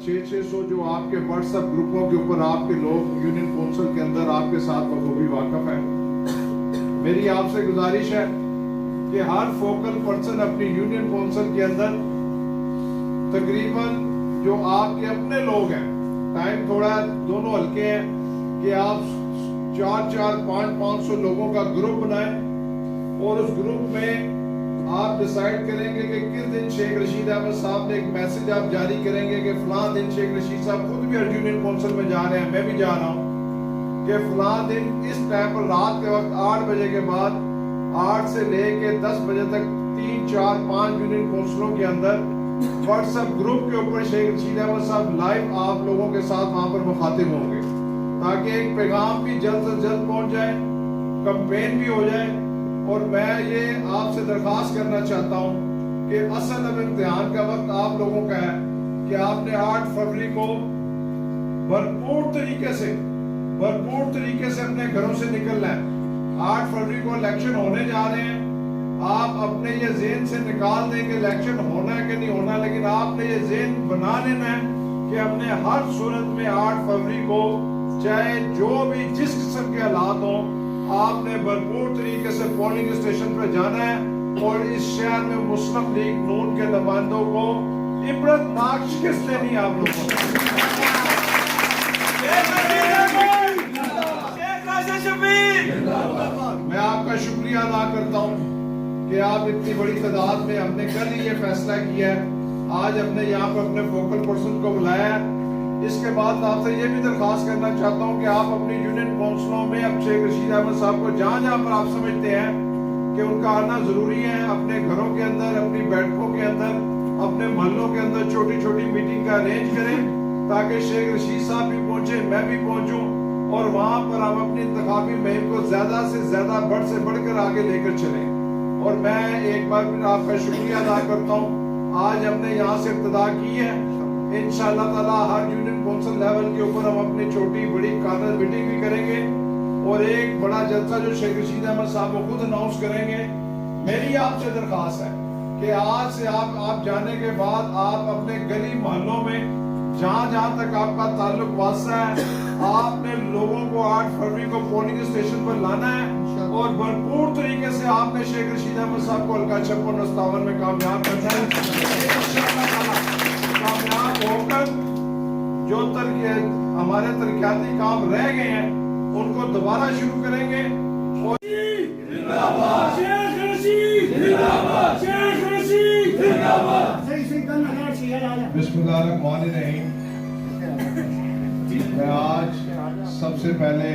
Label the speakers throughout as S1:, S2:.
S1: 600 जो आपके व्हाट्सएप ग्रुपों के ऊपर आपके लोग यूनियन कौंसिल के अंदर आपके साथ बखूबी वाकफ है। मेरी आपसे गुजारिश है कि हर फोकल पर्सन अपनी यूनियन कौंसिल के अंदर तकरीबन जो आपके अपने लोग हैं, टाइम थोड़ा दोनों हल्के हैं, कि आप 400-500 लोगों का ग्रुप बनाएं और उस ग्रुप में आप डिसाइड करेंगे कि किस दिन शेख रशीद अहमद साहब ने एक मैसेज आप जारी करेंगे कि फलां दिन शेख रशीद साहब खुद भी यूनियन कौंसिल में जा रहे हैं, मैं भी जा रहा हूँ, कि फलां दिन इस टाइम पर रात के वक्त 8 बजे के बाद 8 से लेके 10 बजे तक 3, 4, 5 यूनियन कौंसिलों के अंदर व्हाट्सएप ग्रुप के ऊपर शेख रशीद अहमद साहब लाइव आप लोगों के साथ वहां पर मुखातिब होंगे, ताकि एक पैगाम भी जल्द से जल्द पहुंच जाए, कैंपेन भी हो जाए। और मैं ये आपसे दरख्वास्त करना चाहता हूँ कि असल अब इम्तिहान का वक्त आप लोगों का है कि आपने 8 फरवरी को भरपूर तरीके से अपने घरों से निकलना है। 8 फरवरी को इलेक्शन होने जा रहे हैं। आप अपने ये ज़हन से निकाल दें कि इलेक्शन होना है कि नहीं होना, लेकिन आपने ये ज़हन बना लेना है कि हमने हर सूरत में 8 फरवरी को चाहे जो भी जिस किस्म के हालात हों, आपने भरपूर तरीके से पोलिंग स्टेशन पर जाना है और इस शहर में मुस्लिम लीग नून के नुमाइंदों को इबरतनाक शिकस्त देनी आप लोगों को। मैं आपका शुक्रिया अदा करता हूँ कि आप इतनी बड़ी तादाद में, हमने कल ही ये फैसला किया है, आज हमने यहाँ पर अपने फोकल पर्सन को बुलाया है। इसके बाद आपसे ये भी दरख्वास्त करना चाहता हूँ कि आप अपनी यूनियन कौंसिलों में अब शेख रशीद अहमद साहब को जहाँ पर आप समझते हैं कि उनका आना जरूरी है, अपने घरों के अंदर, अपनी बैठकों के अंदर, अपने महलों के अंदर छोटी छोटी मीटिंग का अरेंज करें, ताकि शेख रशीद साहब भी पहुंचे, मैं भी पहुंचूं और वहां पर हम अपनी इंतखाबी मुहिम को ज्यादा से ज्यादा बढ़ से बढ़कर आगे लेकर चलें। और मैं एक बार फिर आपका शुक्रिया अदा करता हूँ। आज हमने यहाँ से इब्तिदा की है, इंशाअल्लाह ताला हर यूनियन कौंसिल लेवल के ऊपर हम अपनी छोटी बड़ी कॉर्नर मीटिंग भी करेंगे और एक बड़ा जलसा जो शेख रशीद अहमद साहब वो खुद अनाउंस करेंगे। मेरी आपसे दरख्वास्त है कि आज से आप जाने के बाद आप अपने गली मोहल्लों में जहाँ तक आपका ताल्लुक वास्ता है, आपने लोगों को 8 फरवरी को पोलिंग स्टेशन पर लाना है और भरपूर तरीके से आपने शेख रशीद अहमद साहब को हल्का 56-57 में कामयाब करना है। कामयाब होकर जो हमारे तरक्याती काम रह गए हैं उनको दोबारा शुरू करेंगे। और बिस्मिल्लाहिर्रहमानिर्रहीम। मैं आज सबसे पहले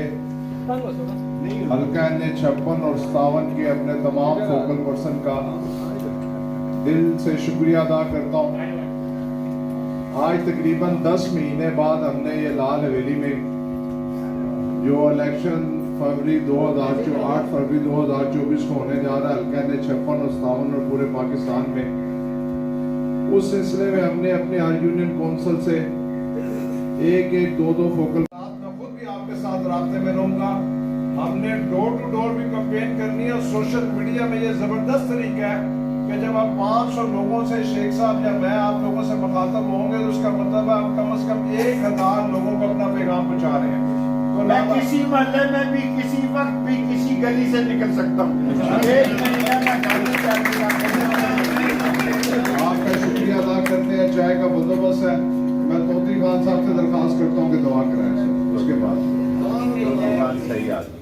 S1: हल्का N56 और 57 के अपने तमाम फोकल पर्सन का दिल से शुक्रिया अदा करता हूँ। आज तकरीबन 10 महीने बाद हमने ये लाल हवेली में जो इलेक्शन 8 फरवरी 2024 को होने जा रहा है, हल्का N56 और 57 और पूरे पाकिस्तान में, उस सिलसिले में हमने अपने हर यूनियन कौंसिल से एक 2 फोकल, मैं खुद भी आपके साथ रास्ते में रहूंगा। हमने डोर टू डोर भी कैंपेन करनी है। सोशल मीडिया में ये जबरदस्त तरीका है कि जब आप 500 लोगों से, शेख साहब या मैं आप लोगों से मुखातब होंगे तो उसका मतलब है हम कम से कम 1000 लोगों को अपना पैगाम पहुंचा रहे हैं। तो
S2: मैं किसी महल्ले में भी, किसी वक्त भी, किसी गली से निकल सकता हूँ।
S1: आपका शुक्रिया अदा करते हैं। चाय का बंदोबस्त है। मैं तोती खान साहब से दरखास्त करता हूँ कि दुआ कराएं। उसके बाद
S2: सही आदमी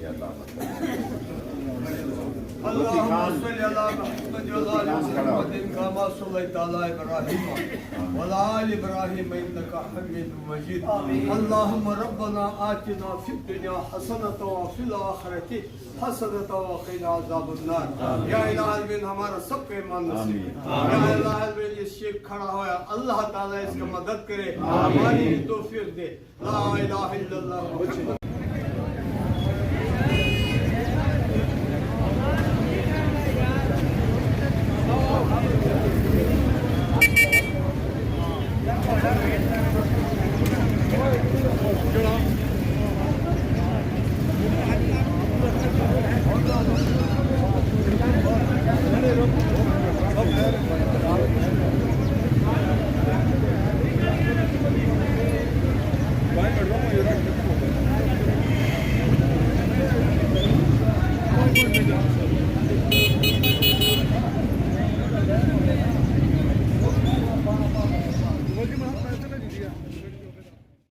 S3: अल्लाहुम्मा रब्बना आतिना फिद दुनिया हसनतन व फिल आखिरति हसनतन व क़िना अज़ाबन्नार। या इलाही हमारा सब पे ईमान नसीब। या इलाही ये शेख खड़ा होया, अल्लाह ताला इसका मदद करे, हमारी तौफीक दे। ला इलाहा इल्लल्लाह।
S1: Good on.